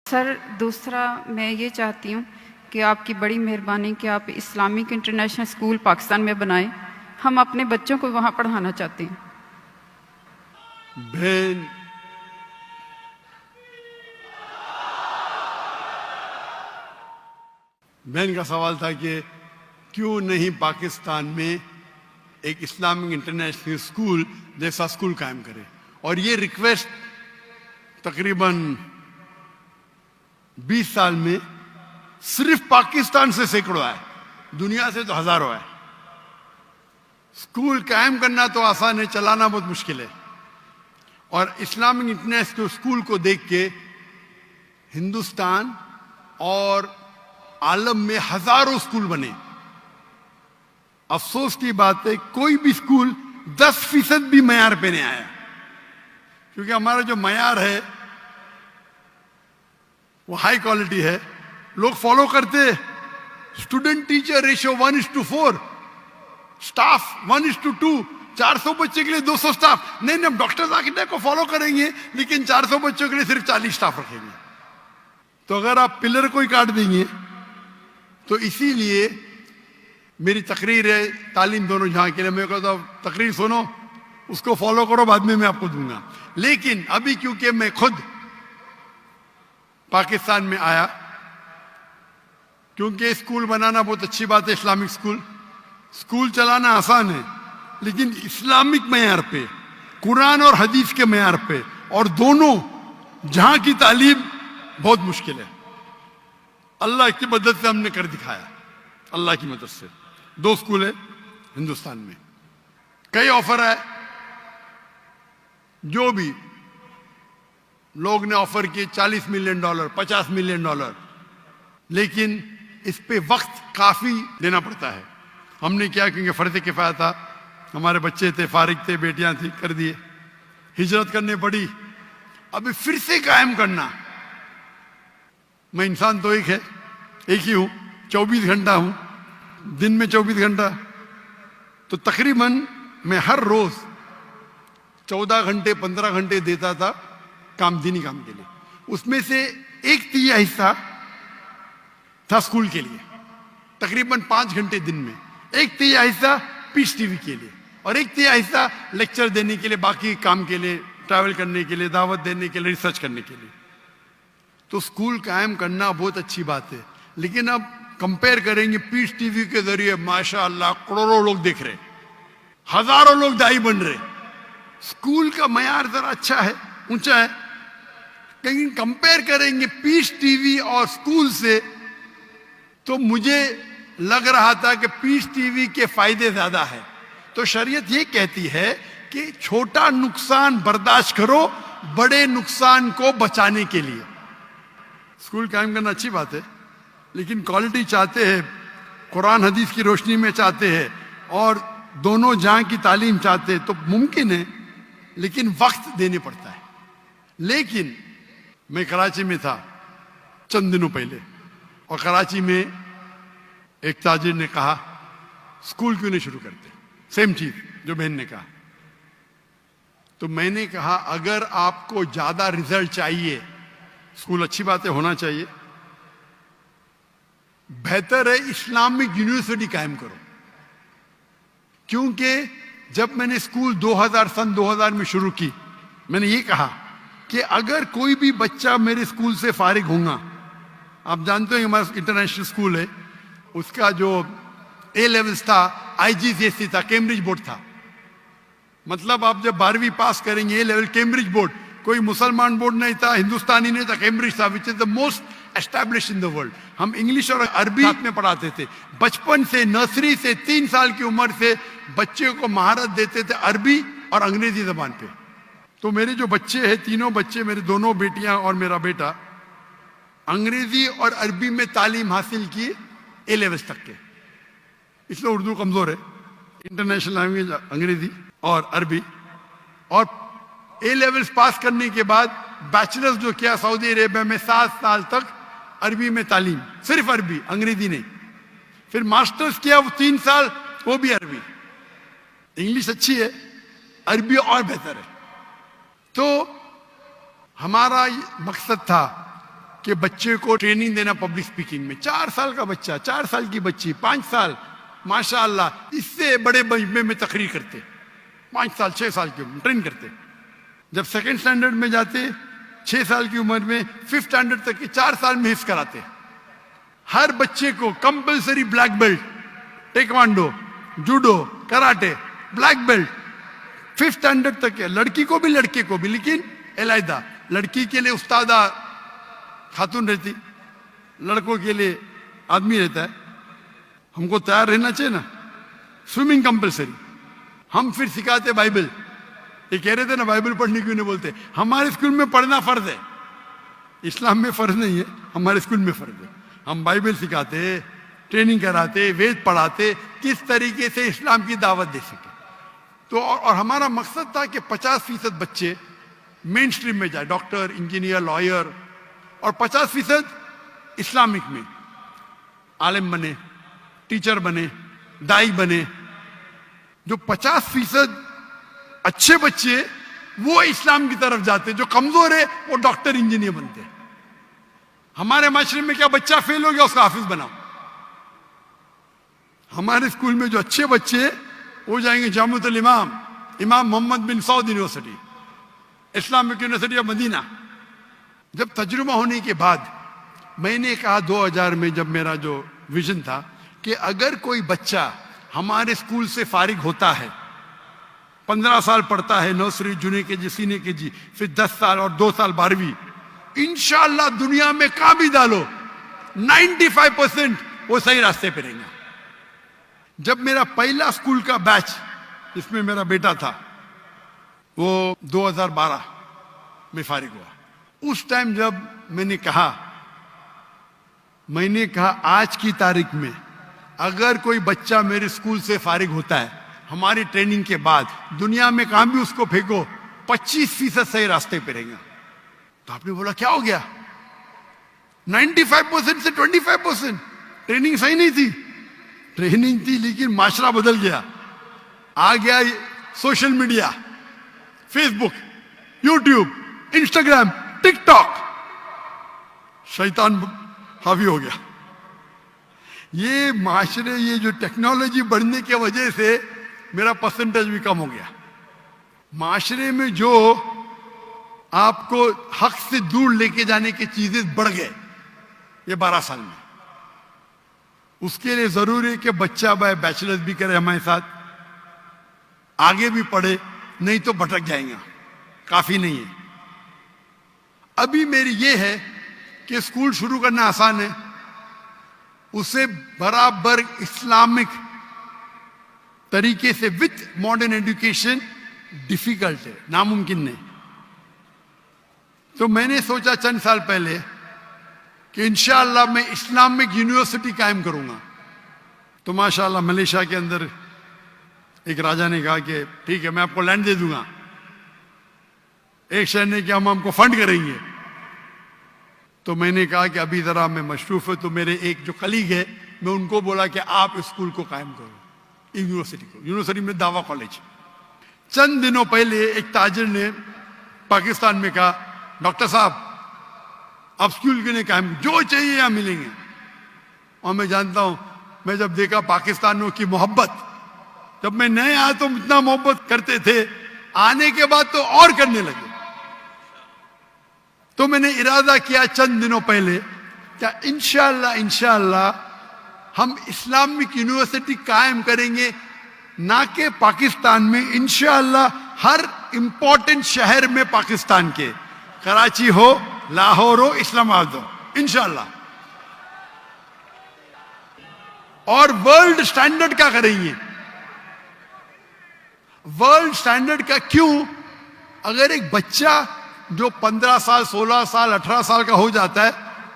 Sir, दूसरा मैं ये चाहती हूँ कि आपकी बड़ी मेहरबानी कि आप इस्लामिक इंटरनेशनल स्कूल पाकिस्तान में बनाएं। हम अपने बच्चों को वहाँ पढ़ाना चाहते हैं। बहन, बहन का सवाल था कि क्यों नहीं पाकिस्तान में एक इस्लामिक इंटरनेशनल स्कूल जैसा स्कूल कायम करे। और ये रिक्वेस्ट तकरीबन 20 साल में सिर्फ पाकिस्तान से सैकड़ों है, दुनिया से तो हजारों है। स्कूल कायम करना तो आसान है, चलाना बहुत मुश्किल है। और इस्लामिक इंटरनेशनल स्कूल को देख के हिंदुस्तान और आलम में हजारों स्कूल बने। अफसोस की बात है, कोई भी स्कूल 10% भी मयार पे नहीं आया, क्योंकि हमारा जो मयार है वो हाई क्वालिटी है। लोग फॉलो करते, स्टूडेंट टीचर रेशियो 1:4, स्टाफ 1:2, 400 बच्चे के लिए 200 स्टाफ। नहीं, हम डॉक्टर्स आर्किटेक्ट को फॉलो करेंगे, लेकिन 400 बच्चों के लिए सिर्फ 40 स्टाफ रखेंगे। तो अगर आप पिलर को ही काट देंगे, तो इसीलिए मेरी तकरीर है तालीम दोनों जहां के लिए। मैं कहता हूं तकरीर सुनो, उसको फॉलो करो, बाद में मैं आपको दूंगा। लेकिन अभी क्योंकि मैं खुद पाकिस्तान में आया, क्योंकि स्कूल बनाना बहुत अच्छी बात है, इस्लामिक स्कूल चलाना आसान है, लेकिन इस्लामिक मयार पे, कुरान और हदीस के मयार पे, और दोनों जहां की तालीम बहुत मुश्किल है। अल्लाह की मदद से हमने कर दिखाया, अल्लाह की मदद से। 2 स्कूल है हिंदुस्तान में। कई ऑफर है, जो भी लोग ने ऑफर किए, $40 मिलियन, $50 मिलियन, लेकिन इस पे वक्त काफी देना पड़ता है। हमने क्या, क्योंकि फर्ज किफाया था, हमारे बच्चे थे, फारिग थे, बेटियां थी, कर दिए। हिजरत करनी पड़ी, अभी फिर से कायम करना। मैं इंसान तो एक ही हूं, 24 घंटा हूं, दिन में 24 घंटा। तो तकरीबन मैं हर रोज 14 घंटे 15 घंटे देता था दीनी काम के लिए। उसमें से 1/3 हिस्सा था स्कूल के लिए, तकरीबन 5 घंटे दिन में। 1/3 हिस्सा पीस टीवी के लिए, और 1/3 हिस्सा लेक्चर देने के लिए, बाकी काम के लिए, ट्रैवल करने के लिए, दावत देने के लिए, रिसर्च करने के लिए। तो स्कूल कायम करना बहुत अच्छी बात है, लेकिन अब कंपेयर करेंगे, पीस टीवी के जरिए माशाअल्लाह करोड़ों लोग देख रहे, हजारों लोग दाई बन रहे। स्कूल का मयार जरा अच्छा है, ऊंचा है, लेकिन कंपेयर करेंगे पीस टीवी और स्कूल से, तो मुझे लग रहा था कि पीस टीवी के फायदे ज्यादा है। तो शरीयत ये कहती है कि छोटा नुकसान बर्दाश्त करो बड़े नुकसान को बचाने के लिए। स्कूल कायम करना अच्छी बात है, लेकिन क्वालिटी चाहते हैं, कुरान हदीस की रोशनी में चाहते हैं, और दोनों जहां की तालीम चाहते हैं, तो मुमकिन है, लेकिन वक्त देने पड़ता है। लेकिन मैं कराची में था चंद दिनों पहले, और कराची में एक ताजिर ने कहा स्कूल क्यों नहीं शुरू करते, सेम चीज जो बहन ने कहा। तो मैंने कहा अगर आपको ज्यादा रिजल्ट चाहिए, स्कूल अच्छी बात है, होना चाहिए, बेहतर है इस्लामिक यूनिवर्सिटी कायम करो। क्योंकि जब मैंने स्कूल सन 2000 में शुरू की, मैंने ये कहा कि अगर कोई भी बच्चा मेरे स्कूल से फारिग होगा, आप जानते हो हमारा इंटरनेशनल स्कूल है, उसका जो A लेवल्स था IGCSE था, कैम्ब्रिज बोर्ड था। मतलब आप जब 12वीं पास करेंगे, A लेवल कैम्ब्रिज बोर्ड, कोई मुसलमान बोर्ड नहीं था, हिंदुस्तानी नहीं था, कैम्ब्रिज था, which is the most established in the world. हम इंग्लिश और अरबी में पढ़ाते थे। बचपन से, नर्सरी से, 3 साल की उम्र से बच्चे को महारत देते थे अरबी और अंग्रेजी जबान पे। तो मेरे जो बच्चे हैं, तीनों बच्चे, मेरे दोनों बेटियां और मेरा बेटा, अंग्रेजी और अरबी में तालीम हासिल की A लेवल्स तक के। इसलिए उर्दू कमजोर है, इंटरनेशनल लैंग्वेज अंग्रेजी और अरबी। और A लेवल्स पास करने के बाद बैचलर्स जो किया सऊदी अरेबिया में, 7 साल तक अरबी में तालीम, सिर्फ अरबी, अंग्रेजी नहीं। फिर मास्टर्स किया वो 3 साल, वो भी अरबी। इंग्लिश अच्छी है, अरबी और बेहतर है। तो हमारा मकसद था कि बच्चे को ट्रेनिंग देना पब्लिक स्पीकिंग में। 4 साल का बच्चा, 4 साल की बच्ची, 5 साल, माशाअल्लाह, इससे बड़े मजमे में तकरीर करते, 5 साल 6 साल की उम्र ट्रेन करते। जब सेकंड स्टैंडर्ड में जाते 6 साल की उम्र में, 5th स्टैंडर्ड तक के 4 साल में हिफ्ज कराते। हर बच्चे को compulsory black belt, taekwondo, judo, karate, black belt 5th standard तक है। लड़की को भी लड़के को भी, लेकिन अलहदा। लड़की के लिए उस्तादा खातून रहती, लड़कों के लिए आदमी रहता है। हमको तैयार रहना चाहिए ना। Swimming compulsory. हम फिर सिखाते बाइबल। ये कह रहे थे ना बाइबल पढ़ने क्यों नहीं बोलते। हमारे स्कूल में पढ़ना फर्ज है, इस्लाम में फर्ज नहीं है, हमारे स्कूल में फर्ज है। हम बाइबल सिखाते, ट्रेनिंग कराते, वेद पढ़ाते, किस तरीके से इस्लाम की दावत दे सके। तो और हमारा मकसद था कि 50% बच्चे मेन स्ट्रीम में जाए, डॉक्टर, इंजीनियर, लॉयर, और 50% इस्लामिक में आलिम बने, टीचर बने, दाई बने। जो 50% अच्छे बच्चे वो इस्लाम की तरफ जाते, जो कमजोर है वो डॉक्टर, इंजीनियर बनते। हमारे माशरे में क्या बच्चा फेल हो गया उसका हाफिज बनाओ। हमारे स्कूल में जो अच्छे बच्चे वो जाएंगे जामुअतुल इमाम, Imam Mohammad bin Saud university, Islamic university of Medina. जब तजुर्बा होने के बाद मैंने कहा 2000 में, जब मेरा जो विजन था कि अगर कोई बच्चा हमारे स्कूल से फारिग होता है, 15 साल पढ़ता है, nursery, junior KG, senior KG, फिर 10 साल और 2 साल 12वीं, इंशाअल्लाह दुनिया में कहां भी डालो 95% वो सही रास्ते पे रहेंगे। जब मेरा पहला स्कूल का बैच, जिसमें मेरा बेटा था, वो 2012 में फारिग हुआ। उस टाइम जब मैंने कहा आज की तारीख में अगर कोई बच्चा मेरे स्कूल से फारिग होता है हमारी ट्रेनिंग के बाद, दुनिया में कहां भी उसको फेंको 25% सही रास्ते पे रहेगा। तो आपने बोला क्या हो गया? 95% से 25%। ट्रेनिंग सही नहीं थी, ट्रेनिंग थी लेकिन माशरा बदल गया। आ गया social media, Facebook, YouTube, Instagram, TikTok, शैतान हावी हो गया। ये माशरे, ये जो टेक्नोलॉजी बढ़ने की वजह से मेरा परसेंटेज भी कम हो गया। माशरे में जो आपको हक से दूर लेके जाने की चीजें बढ़ गए ये 12 साल में। उसके लिए जरूरी है कि बच्चा बैचलर्स भी करे हमारे साथ, आगे भी पढ़े, नहीं तो भटक जाएगा, काफी नहीं है। अभी मेरी ये है कि स्कूल शुरू करना आसान है, उसे बराबर इस्लामिक तरीके से विथ मॉडर्न एजुकेशन डिफिकल्ट है, नामुमकिन नहीं। तो मैंने सोचा चंद साल पहले कि इंशाअल्लाह मैं इस्लामिक यूनिवर्सिटी कायम करूंगा। तो माशाअल्लाह मलेशिया के अंदर एक राजा ने कहा कि ठीक है मैं आपको लैंड दे दूंगा। एक शहर ने कि हम हमको फंड करेंगे। तो मैंने कहा कि अभी जरा मैं मशरूफ है, तो मेरे एक जो कलीग है मैं उनको बोला कि आप स्कूल को कायम करो, यूनिवर्सिटी को। यूनिवर्सिटी में दावा कॉलेज। चंद दिनों पहले एक ताजिर ने पाकिस्तान में कहा डॉक्टर साहब आप स्कूल के लिए कायम, जो चाहिए यहां मिलेंगे। और मैं जानता हूं, मैं जब देखा पाकिस्तानियों की मोहब्बत, जब मैं नए आया तो इतना मोहब्बत करते थे, आने के बाद तो और करने लगे। तो मैंने इरादा किया चंद दिनों पहले क्या इंशाअल्लाह हम इस्लामिक यूनिवर्सिटी कायम करेंगे, ना कि पाकिस्तान में, इंशाअल्लाह हर इंपॉर्टेंट शहर में पाकिस्तान के, कराची हो, लाहौर हो, इस्लामाबाद हो, इंशाअल्लाह। और वर्ल्ड स्टैंडर्ड का करेंगे। वर्ल्ड स्टैंडर्ड का क्यों? अगर एक बच्चा जो 15 साल, 16 साल, 18 साल का हो जाता है,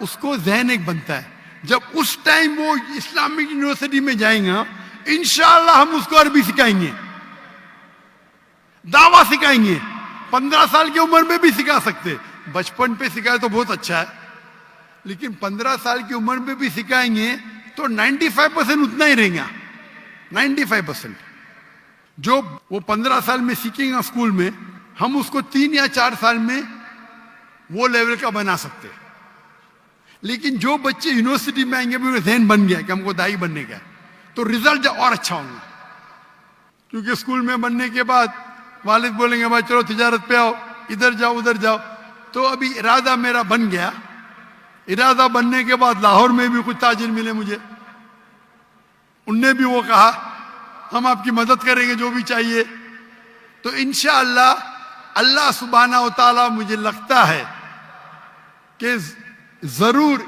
उसको ज़हन एक बनता है। जब उस टाइम वो इस्लामिक यूनिवर्सिटी में जाएगा, इंशाअल्लाह हम उसको अरबी सिखाएंगे, दावा सिखाएंगे। 15 साल की उम्र में भी सिखा सकते, बचपन पे सिखाए तो बहुत अच्छा है, लेकिन 15 साल की उम्र में भी सिखाएंगे तो 95% उतना ही रहेगा। 95% जो वो 15 साल में सीखेगा स्कूल में, हम उसको 3 या 4 साल में वो लेवल का बना सकते। लेकिन जो बच्चे यूनिवर्सिटी में आएंगे उनका जहन बन गया कि हमको दाई बनने का है, तो रिजल्ट और अच्छा होगा। क्योंकि स्कूल में बनने के बाद वालिद बोलेंगे भाई चलो तिजारत पे आओ, इधर जाओ उधर जाओ। तो अभी इरादा मेरा बन गया। इरादा बनने के बाद लाहौर में भी कुछ ताजिर मिले मुझे, उनने भी वो कहा हम आपकी मदद करेंगे जो भी चाहिए। तो इंशाअल्लाह अल्लाह सुब्हाना व तआला मुझे लगता है कि जरूर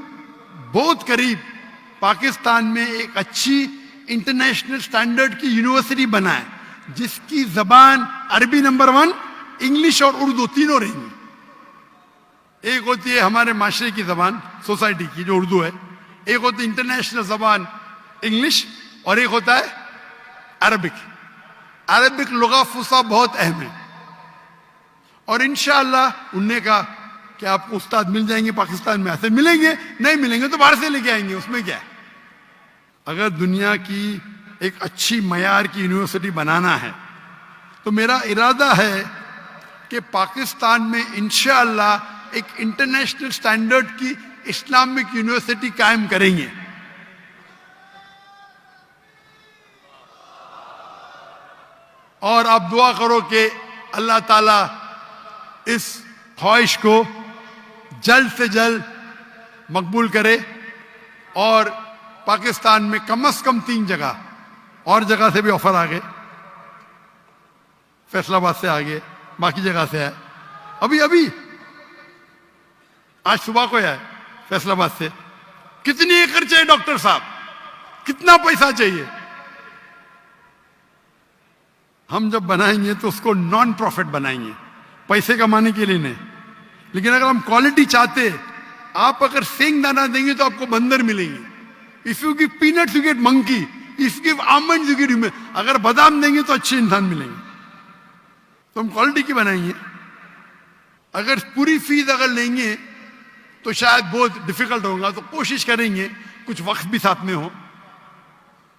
बहुत करीब पाकिस्तान में एक अच्छी इंटरनेशनल स्टैंडर्ड की यूनिवर्सिटी बनाए, जिसकी जबान अरबी नंबर 1, इंग्लिश और उर्दू तीनों रहेंगी। एक होती है हमारे माशरे की जबान सोसाइटी की जो उर्दू है, एक होती है इंटरनेशनल जबान इंग्लिश, और एक होता है अरबिक। अरबिक लुगा फुसा बहुत अहम है। और इंशाअल्लाह उनने कहा कि आपको उस्ताद मिल जाएंगे पाकिस्तान में, ऐसे मिलेंगे, नहीं मिलेंगे तो बाहर से लेके आएंगे, उसमें क्या है। अगर दुनिया की एक अच्छी मयार की यूनिवर्सिटी बनाना है तो मेरा इरादा है कि पाकिस्तान में इंशाअल्लाह एक इंटरनेशनल स्टैंडर्ड की इस्लामिक यूनिवर्सिटी कायम करेंगे। और आप दुआ करो कि अल्लाह ताला इस ख्वाहिश को जल्द से जल्द मकबूल करे और पाकिस्तान में कम से कम 3 जगह, और जगह से भी ऑफर आ गए, फैसलाबाद से आ गए, बाकी जगह से है। अभी आज सुबह को है फैसलाबाद से। कितनी एकड़ चाहिए डॉक्टर साहब, कितना पैसा चाहिए? हम जब बनाएंगे तो उसको नॉन प्रॉफिट बनाएंगे, पैसे कमाने के लिए नहीं। लेकिन अगर हम क्वालिटी चाहते, आप अगर सेंग दाना देंगे तो आपको बंदर मिलेंगे। If you give peanuts you get monkey, if you give almond you get human. अगर बादाम देंगे तो अच्छे इंसान मिलेंगे। तो हम क्वालिटी की बनाएंगे। अगर पूरी फीस अगर लेंगे तो शायद बहुत डिफिकल्ट होगा, तो कोशिश करेंगे कुछ वक्त भी साथ में हो।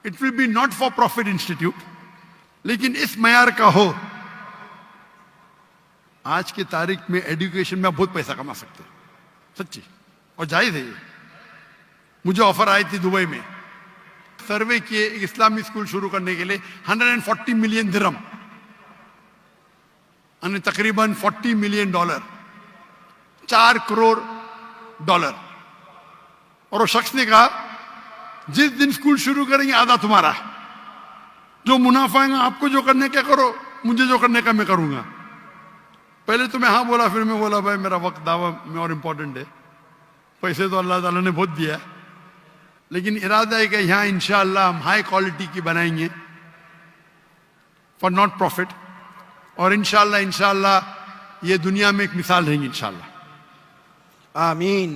It will be not for profit institute, लेकिन इस मयार का हो। आज की तारीख में एजुकेशन में बहुत पैसा कमा सकते हैं, सच्ची, और जायज है ये। मुझे ऑफर आई थी दुबई में, सर्वे किए एक इस्लामी स्कूल शुरू करने के लिए 140 मिलियन दिरहम, यानी तकरीबन $40 मिलियन, $4 करोड़। और वो शख्स ने कहा जिस दिन स्कूल शुरू करेंगे आधा तुम्हारा, जो मुनाफा है आपको जो करने का करो, मुझे जो करने का मैं करूंगा। पहले तो मैं हाँ बोला, फिर मैं बोला भाई मेरा वक्त दावा में और इम्पोर्टेंट है। पैसे तो अल्लाह ताला ने बहुत दिया, लेकिन इरादा है कि यहाँ इंशाअल्लाह हम हाई क्वालिटी की बनाएंगे फॉर नॉट प्रॉफिट। और इंशाअल्लाह ये दुनिया में एक मिसाल रहेंगी इंशाअल्लाह। आमीन।